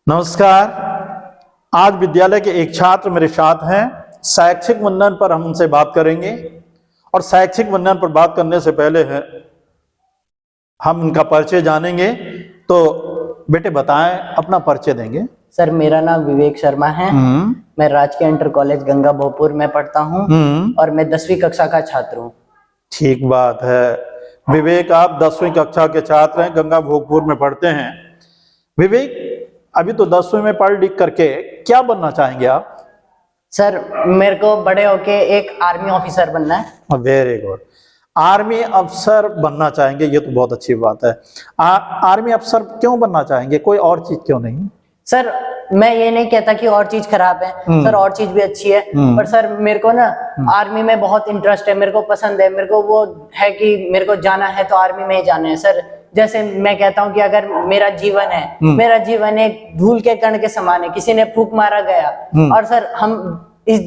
नमस्कार। आज विद्यालय के एक छात्र मेरे साथ हैं। शैक्षिक वंदन पर हम उनसे बात करेंगे और शैक्षिक वंदन पर बात करने से पहले हम उनका परिचय जानेंगे। तो बेटे बताएं, अपना परिचय देंगे। सर, मेरा नाम विवेक शर्मा है। मैं राजकीय इंटर कॉलेज गंगा भोजपुर में पढ़ता हूँ और मैं 10वीं कक्षा का छात्र हूँ। ठीक बात है विवेक, आप 10वीं कक्षा के छात्र हैं, गंगा भोजपुर में पढ़ते हैं। विवेक, अभी तो 10वीं में पढ़ लिख करके क्या बनना चाहेंगे आप? सर, मेरे को बड़े होके एक आर्मी ऑफिसर बनना है। वेरी गुड, आर्मी अफसर बनना चाहेंगे, ये तो बहुत अच्छी बात है। आर्मी अफसर क्यों बनना चाहेंगे, कोई और चीज क्यों नहीं? सर, मैं ये नहीं कहता कि और चीज खराब है, सर और चीज भी अच्छी है, पर सर मेरे को ना आर्मी में बहुत इंटरेस्ट है, मेरे को पसंद है, मेरे को वो है कि मेरे को जाना है तो आर्मी में ही जाना है। सर जैसे मैं कहता हूँ कि अगर मेरा जीवन है, मेरा जीवन एक धूल के कण के समान है, किसी ने फूंक मारा गया और सर हम इस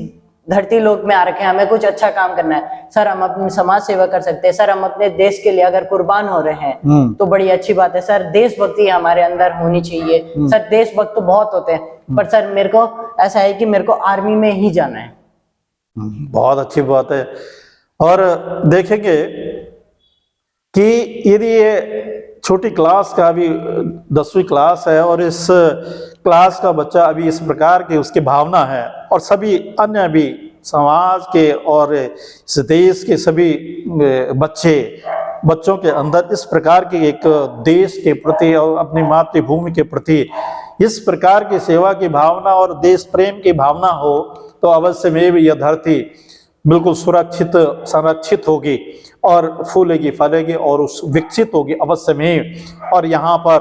धरती लोक में आ रखे हैं, हमें कुछ अच्छा काम करना है। सर हम अपनी समाज सेवा कर सकते हैं, सर हम अपने देश के लिए अगर कुर्बान हो रहे हैं तो बड़ी अच्छी बात है। सर देशभक्ति हमारे अंदर होनी चाहिए। सर देशभक्त तो बहुत होते हैं, पर सर मेरे को ऐसा है कि मेरे को आर्मी में ही जाना है। बहुत अच्छी बात है। और देखेंगे कि यदि ये छोटी क्लास का अभी 10वीं क्लास है और इस क्लास का बच्चा अभी इस प्रकार की उसकी भावना है और सभी अन्य भी समाज के और इस देश के सभी बच्चों के अंदर इस प्रकार की एक देश के प्रति और अपनी मातृभूमि के प्रति इस प्रकार की सेवा की भावना और देश प्रेम की भावना हो तो अवश्य में भी यह धरती बिल्कुल सुरक्षित संरक्षित होगी और फूलेगी फलेगी और उस विकसित होगी अवश्य में, और यहाँ पर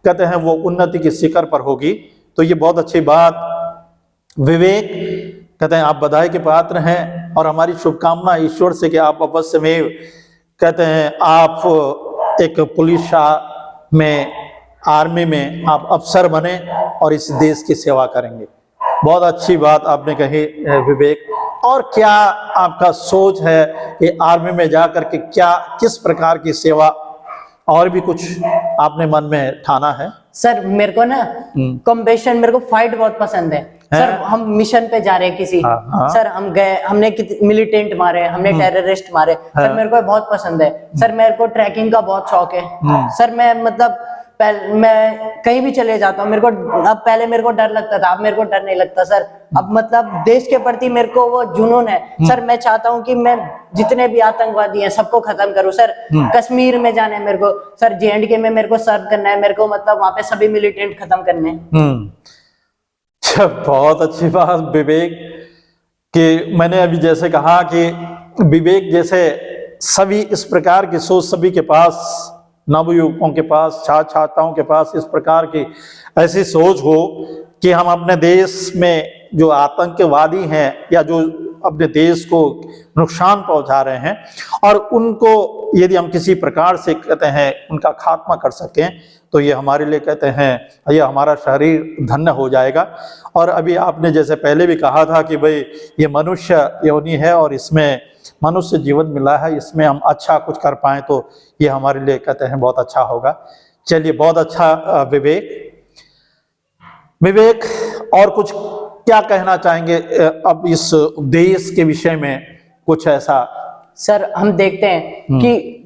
कहते हैं वो उन्नति की शिखर पर होगी। तो ये बहुत अच्छी बात विवेक, कहते हैं आप बधाई के पात्र हैं और हमारी शुभकामना ईश्वर से कि आप अवश्य में कहते हैं आप एक पुलिस में आर्मी में आप अफसर बने और इस देश की सेवा करेंगे। बहुत अच्छी बात आपने कही विवेक। और क्या आपका सोच है कि आर्मी में जाकर के क्या किस प्रकार की सेवा और भी कुछ आपने मन में ठाना है? सर मेरे को ना कॉम्बैशन, मेरे को फाइट बहुत पसंद है। सर हम मिशन पे जा रहे हैं किसी, सर हम गए, हमने मिलिटेंट मारे, हमने टेररिस्ट मारे, सर मेरे को बहुत पसंद है। सर मेरे को ट्रैकिंग का बहुत शौक है। सर मैं मतलब मैं कहीं भी चले जाता हूँ, मेरे को अब पहले मेरे को डर लगता था, अब मेरे को डर नहीं लगता सर। अब मतलब देश के प्रति मेरे को वो जुनून है। सर मैं चाहता हूँ कि मैं जितने भी आतंकवादी हैं सबको खत्म करूँ। सर कश्मीर में जाना है मेरे को, सर JNK में मेरे को सर्व करना है, मेरे को मतलब वहां पे सभी मिलिटेंट खत्म करने हैं। बहुत अच्छी बात विवेक, कि मैंने अभी जैसे कहा कि विवेक जैसे सभी इस प्रकार की सोच सभी के पास, नवयुवकों के पास, छात्राओं के पास इस प्रकार की ऐसी सोच हो कि हम अपने देश में जो आतंकवादी हैं या जो अपने देश को नुकसान पहुंचा रहे हैं और उनको यदि हम किसी प्रकार से कहते हैं उनका खात्मा कर सकें तो ये हमारे लिए कहते हैं ये हमारा शरीर धन्य हो जाएगा। और अभी आपने जैसे पहले भी कहा था कि भाई ये मनुष्य योनि है और इसमें मनुष्य जीवन मिला है, इसमें हम अच्छा कुछ कर पाएं तो ये हमारे लिए कहते हैं बहुत अच्छा होगा। चलिए बहुत अच्छा विवेक और कुछ क्या कहना चाहेंगे अब इस देश के विषय में कुछ ऐसा? सर हम देखते हैं कि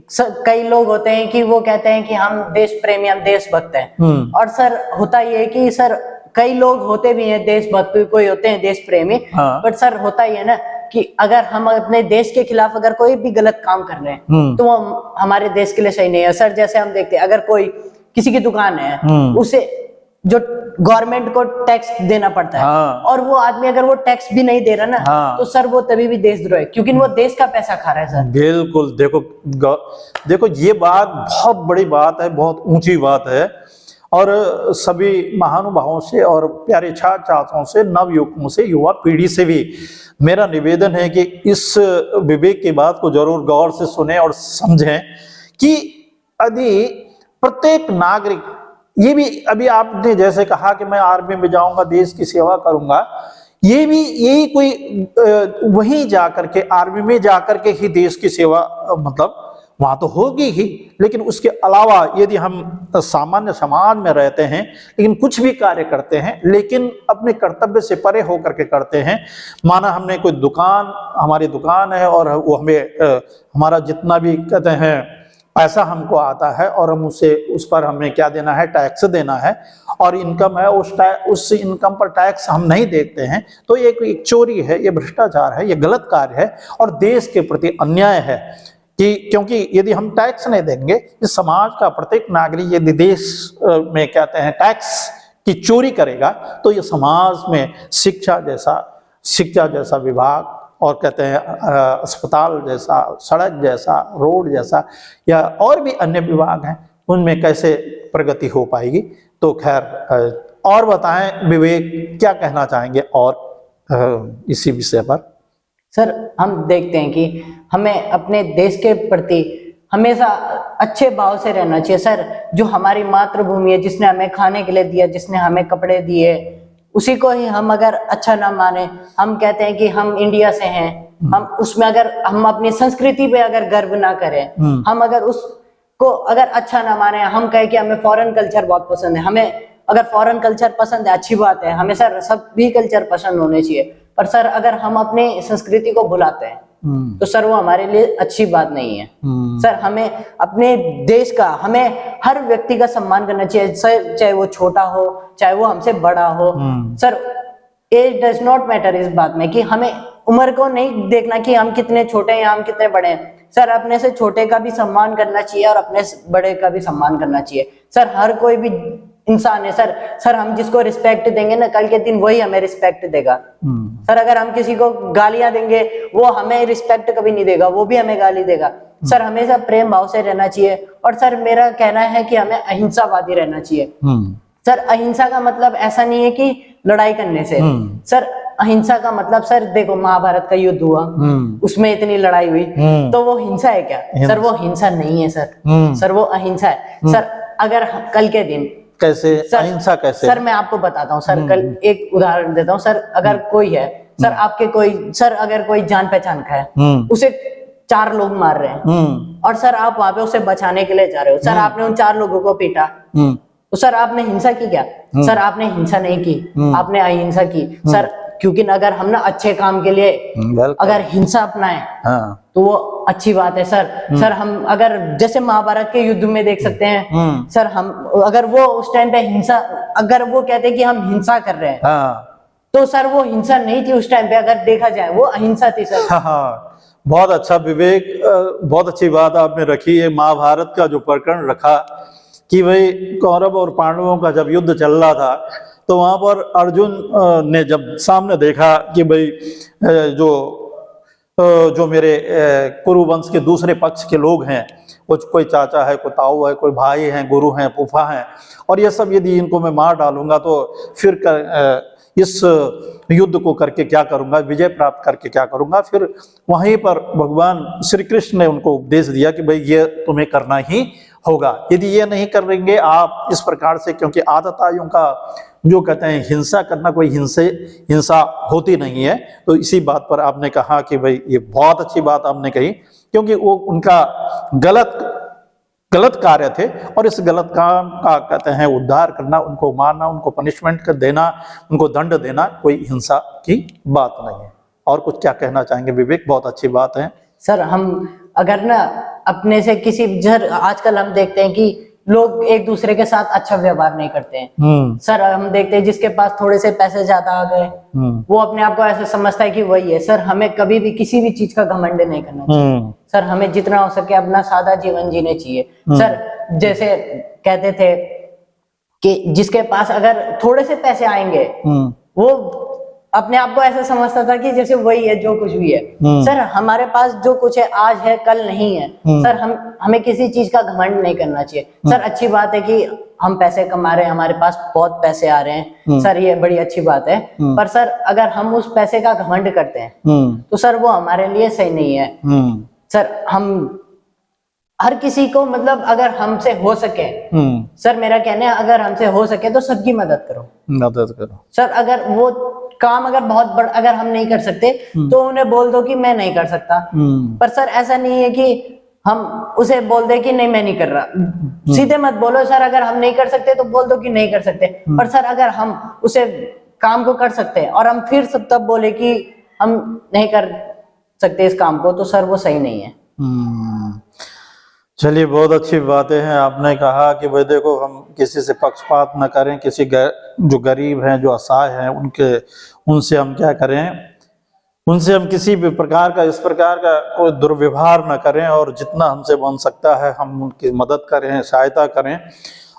कई लोग होते हैं कि वो कहते हैं कि हम देश प्रेमी, हम देशभक्त हैं, और सर होता ये है कि सर कई लोग होते भी हैं देशभक्त, कोई होते हैं देश प्रेमी, बट सर होता ही है ना कि अगर हम अपने देश के खिलाफ अगर कोई भी गलत काम कर रहे हैं तो वो हमारे देश के लिए सही नहीं है। सर जैसे हम देखते हैं अगर कोई किसी की दुकान है, उसे जो गवर्नमेंट को टैक्स देना पड़ता है और वो आदमी अगर वो टैक्स भी नहीं दे रहा ना तो सर वो तभी भी देशद्रोह है, क्योंकि वो देश का पैसा खा रहा है। सर बिल्कुल, देखो ये बात बहुत बड़ी बात है, बहुत ऊंची बात है। और सभी महानुभावों से और प्यारे छात्रों से, नवयुवकों से, युवा पीढ़ी से भी मेरा निवेदन है कि इस विवेक की बात को जरूर गौर से सुने और समझें कि यदि प्रत्येक नागरिक, ये भी अभी आपने जैसे कहा कि मैं आर्मी में जाऊंगा, देश की सेवा करूंगा, ये भी यही कोई वहीं जाकर के आर्मी में जाकर के ही देश की सेवा मतलब वहां तो होगी ही, लेकिन उसके अलावा यदि हम सामान्य समाज में रहते हैं लेकिन कुछ भी कार्य करते हैं लेकिन अपने कर्तव्य से परे होकर के करते हैं, माना हमने कोई दुकान, हमारी दुकान है और वो हमें हमारा जितना भी कहते हैं पैसा हमको आता है और हम उस पर हमें क्या देना है, टैक्स देना है, और इनकम है उस इनकम पर टैक्स हम नहीं देते हैं, तो ये एक चोरी है, ये भ्रष्टाचार है, ये गलत कार्य है और देश के प्रति अन्याय है। कि क्योंकि यदि हम टैक्स नहीं देंगे, इस समाज का प्रत्येक नागरिक यदि देश में कहते हैं टैक्स की चोरी करेगा, तो ये समाज में शिक्षा जैसा विभाग और कहते हैं अस्पताल जैसा, सड़क जैसा, रोड जैसा या और भी अन्य विभाग हैं, उनमें कैसे प्रगति हो पाएगी। तो खैर, और बताएं विवेक, क्या कहना चाहेंगे और इसी विषय पर? सर, हम देखते हैं कि हमें अपने देश के प्रति हमेशा अच्छे भाव से रहना चाहिए। सर, जो हमारी मातृभूमि है, जिसने हमें खाने के लिए दिया, जिसने हमें कपड़े दिए, उसी को ही हम अगर अच्छा ना माने, हम कहते हैं कि हम इंडिया से हैं, हम उसमें अगर हम अपनी संस्कृति पे अगर गर्व ना करें, हम अगर उसको अगर अच्छा ना माने, हम कहें कि हमें फॉरेन कल्चर बहुत पसंद है, हमें अगर फॉरेन कल्चर पसंद है, अच्छी बात है, हमें सर सभी कल्चर पसंद होने चाहिए, पर सर अगर हम अपनी संस्कृति को भुलाते हैं तो सर वो हमारे लिए अच्छी बात नहीं है। सर, हमें अपने देश का, हमें हर व्यक्ति का सम्मान करना चाहिए, सर, चाहे वो छोटा हो, चाहे वो हमसे बड़ा हो। Sir, age does not matter इस बात में, कि हमें उम्र को नहीं देखना कि हम कितने छोटे हैं या हम कितने बड़े हैं। सर, अपने से छोटे का भी सम्मान करना चाहिए और अपने बड़े का भी सम्मान करना चाहिए। सर, हर कोई भी इंसान है सर, हम जिसको रिस्पेक्ट देंगे ना, कल के दिन वही हमें रिस्पेक्ट देगा। सर, अगर हम किसी को गालियां देंगे, वो हमें रिस्पेक्ट कभी नहीं देगा, वो भी हमें गाली देगा। सर, हमेशा प्रेम भाव से रहना चाहिए। और सर, मेरा कहना है कि हमें अहिंसावादी रहना चाहिए। सर, अहिंसा का मतलब ऐसा नहीं है कि लड़ाई करने से। सर, अहिंसा का मतलब, सर देखो, महाभारत का युद्ध हुआ, उसमें इतनी लड़ाई हुई, तो वो हिंसा है क्या? सर, वो हिंसा नहीं है सर, वो अहिंसा है। सर, अगर कल के दिन कैसे अहिंसा कैसे? सर, मैं आपको बताता हूँ सर, कल एक उदाहरण देता हूँ। सर, अगर कोई है सर, आपके कोई, सर अगर कोई जान पहचान का है, उसे 4 लोग मार रहे हैं और सर आप वहां पे उसे बचाने के लिए जा रहे हो, सर आपने उन 4 लोगों को पीटा, तो सर आपने हिंसा की क्या? सर, आपने हिंसा नहीं की, आपने अहिंसा की। सर, क्योंकि अगर हम ना अच्छे काम के लिए अगर हिंसा अपनाएं, तो वो अच्छी बात है। सर, हम अगर जैसे महाभारत के युद्ध में देख सकते हैं, सर, हम अगर वो उस टाइम पे हिंसा, अगर वो कहते हैं कि हम हिंसा कर रहे हैं, तो सर वो हिंसा नहीं थी उस टाइम पे, अगर देखा जाए वो अहिंसा थी सर। बहुत अच्छा विवेक, बहुत अच्छी बात आपने रखी है। महाभारत का जो प्रकरण रखा कि भाई कौरव और पांडवों का जब युद्ध चल रहा था, तो वहां पर अर्जुन ने जब सामने देखा कि भाई जो मेरे कुरु वंश के दूसरे पक्ष के लोग हैं, वो कोई चाचा है, कोई ताऊ है, कोई भाई हैं, गुरु हैं, फूफा हैं, और ये सब यदि इनको मैं मार डालूंगा तो फिर इस युद्ध को करके क्या करूंगा, विजय प्राप्त करके क्या करूंगा। फिर वहीं पर भगवान श्री कृष्ण ने उनको उपदेश दिया कि भाई ये तुम्हें करना ही होगा, यदि ये नहीं करेंगे आप इस प्रकार से, क्योंकि आतताइयों का जो कहते हैं हिंसा करना, कोई हिंसा होती नहीं है। तो इसी बात पर आपने कहा कि भाई ये बहुत अच्छी बात आपने कही, क्योंकि वो उनका गलत कार्य थे और इस गलत काम का कहते हैं उद्धार करना, उनको मारना, उनको पनिशमेंट कर देना, उनको दंड देना कोई हिंसा की बात नहीं है। और कुछ क्या कहना चाहेंगे विवेक? बहुत अच्छी बात है। सर, हम अगर ना अपने से किसी, आजकल हम देखते हैं कि लोग एक दूसरे के साथ अच्छा व्यवहार नहीं करते हैं। सर, हम देखते हैं जिसके पास थोड़े से पैसे ज्यादा आ गए, वो अपने आप को ऐसे समझता है कि वही है। सर, हमें कभी भी किसी भी चीज का घमंड नहीं करना चाहिए। सर, हमें जितना हो सके अपना सादा जीवन जीने चाहिए। सर, जैसे कहते थे कि जिसके पास अगर थोड़े से पैसे आएंगे, वो अपने आप को ऐसा समझता था कि जैसे वही है जो कुछ भी है। सर, हमारे पास जो कुछ है आज है, कल नहीं है। सर, हमें किसी चीज का घमंड नहीं करना चाहिए। सर, अच्छी बात है कि हम पैसे कमा रहे हैं, हमारे पास बहुत पैसे आ रहे हैं, सर ये बड़ी अच्छी बात है। पर सर, अगर हम उस पैसे का घमंड करते हैं तो सर वो हमारे लिए सही नहीं है। सर, हम हर किसी को, मतलब अगर हमसे हो सके, सर मेरा कहना है, अगर हमसे हो सके तो सबकी मदद करो। सर, अगर वो काम अगर बहुत बड़ा अगर हम नहीं कर सकते तो उन्हें बोल दो कि मैं नहीं कर सकता। पर सर, ऐसा नहीं है कि हम उसे बोल दे कि नहीं मैं नहीं कर रहा। सीधे मत बोलो सर, अगर हम नहीं कर सकते तो बोल दो कि नहीं कर सकते। पर सर अगर हम उसे काम को कर सकते हैं और हम फिर सब तब बोले कि हम नहीं कर सकते इस काम को, तो सर वो सही नहीं है। चलिए, बहुत अच्छी बातें हैं। आपने कहा कि भाई देखो, हम किसी से पक्षपात न करें, किसी जो गरीब हैं, जो असहाय हैं, उनसे हम क्या करें, उनसे हम किसी भी प्रकार का, इस प्रकार का कोई दुर्व्यवहार न करें, और जितना हमसे बन सकता है हम उनकी मदद करें, सहायता करें।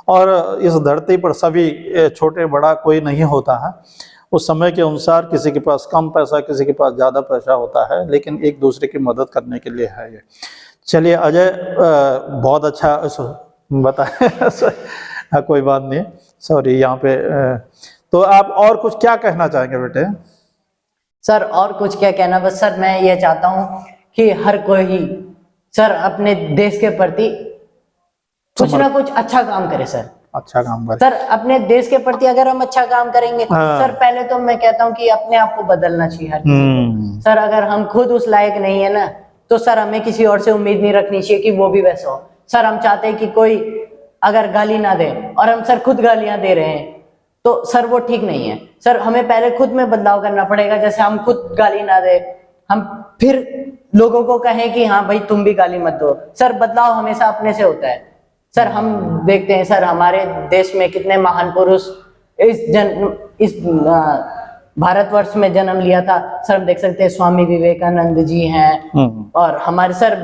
और इस धरती पर सभी छोटे बड़ा कोई नहीं होता है। उस समय के अनुसार किसी के पास कम पैसा, किसी के पास ज़्यादा पैसा होता है, लेकिन एक दूसरे की मदद करने के लिए है ये। चलिए अजय, बहुत अच्छा बताया। कोई बात नहीं, सॉरी यहाँ पे। तो आप और कुछ क्या कहना चाहेंगे बेटे? सर और कुछ क्या कहना, बस सर मैं ये चाहता हूँ कि हर कोई सर अपने देश के प्रति कुछ ना कुछ अच्छा काम करे सर। अच्छा काम करे सर, अपने देश के प्रति अगर हम अच्छा काम करेंगे, सर पहले तो मैं कहता हूँ कि अपने आप को बदलना चाहिए हर किसी को। सर अगर हम खुद उस लायक नहीं है ना, तो सर हमें किसी और से उम्मीद नहीं रखनी चाहिए कि वो भी वैसा हो। सर हम चाहते हैं कि कोई अगर गाली ना दे और हम सर खुद गालियां दे रहे हैं, तो सर वो ठीक नहीं है। सर हमें पहले खुद में बदलाव करना पड़ेगा। जैसे हम खुद गाली ना दे, हम फिर लोगों को कहें कि हाँ भाई तुम भी गाली मत दो। सर बदलाव हमेशा अपने से होता है। सर हम देखते हैं सर हमारे देश में कितने महान पुरुष इस भारतवर्ष में जन्म लिया था। सर हम देख सकते हैं स्वामी विवेकानंद जी हैं, और हमारे सर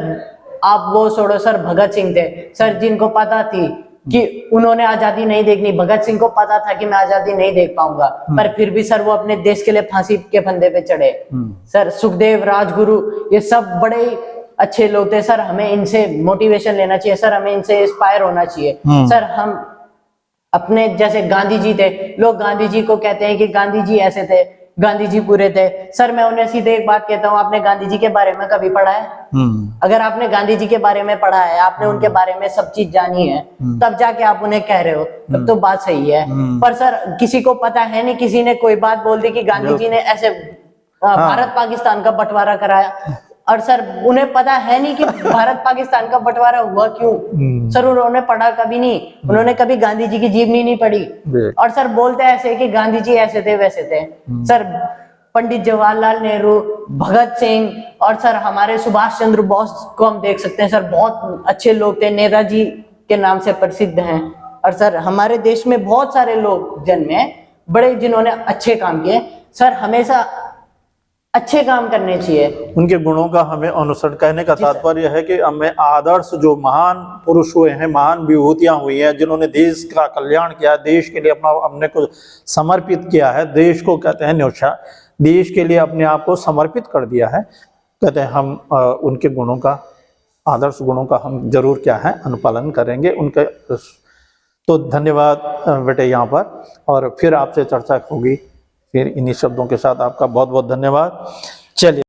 आप वो छोड़ो सर, भगत सिंह थे सर, जिनको पता थी कि उन्होंने आजादी नहीं देखनी। भगत सिंह को पता था कि मैं आजादी नहीं देख पाऊंगा, पर फिर भी सर वो अपने देश के लिए फांसी के फंदे पे चढ़े। सर सुखदेव, राजगुरु, ये सब बड़े अच्छे लोग थे। सर हमें इनसे मोटिवेशन लेना चाहिए, सर हमें इनसे इंस्पायर होना चाहिए। सर हम अपने जैसे गांधी जी थे, लोग गांधी जी को कहते हैं कि गांधी जी ऐसे थे, गांधी जी बुरे थे। सर मैं उन्हें सीधे एक बात कहता हूँ, आपने गांधी जी के बारे में कभी पढ़ा है? अगर आपने गांधी जी के बारे में पढ़ा है, आपने उनके बारे में सब चीज जानी है, तब जाके आप उन्हें कह रहे हो, तब तो बात सही है। पर सर किसी को पता है नहीं, किसी ने कोई बात बोल दी कि गांधी जी ने ऐसे भारत पाकिस्तान का बंटवारा कराया, और सर उन्हें पता है नहीं कि भारत पाकिस्तान का बंटवारा हुआ क्यों। सर उन्होंने पढ़ा कभी नहीं, उन्होंने कभी गांधी जी की जीवनी नहीं पढ़ी, और सर बोलते ऐसे कि गांधी जी ऐसे थे वैसे थे। सर पंडित जवाहरलाल नेहरू, भगत सिंह, और सर हमारे सुभाष चंद्र बोस को हम देख सकते हैं। सर बहुत अच्छे लोग थे, नेताजी के नाम से प्रसिद्ध हैं। और सर हमारे देश में बहुत सारे लोग जन्मे बड़े, जिन्होंने अच्छे काम किए। सर हमेशा अच्छे काम करने चाहिए, उनके गुणों का हमें अनुसरण। कहने का तात्पर्य है कि हमें आदर्श जो महान पुरुष हुए हैं, महान विभूतियां हुई हैं, जिन्होंने देश का कल्याण किया, देश के लिए अपने को समर्पित किया है, देश को कहते हैं न्यौछा, देश के लिए अपने आप को समर्पित कर दिया है, कहते हैं हम उनके गुणों का, आदर्श गुणों का हम जरूर क्या है अनुपालन करेंगे उनके। तो धन्यवाद बेटे यहाँ पर, और फिर आपसे चर्चा होगी फिर इन्हीं शब्दों के साथ। आपका बहुत बहुत धन्यवाद। चलिए।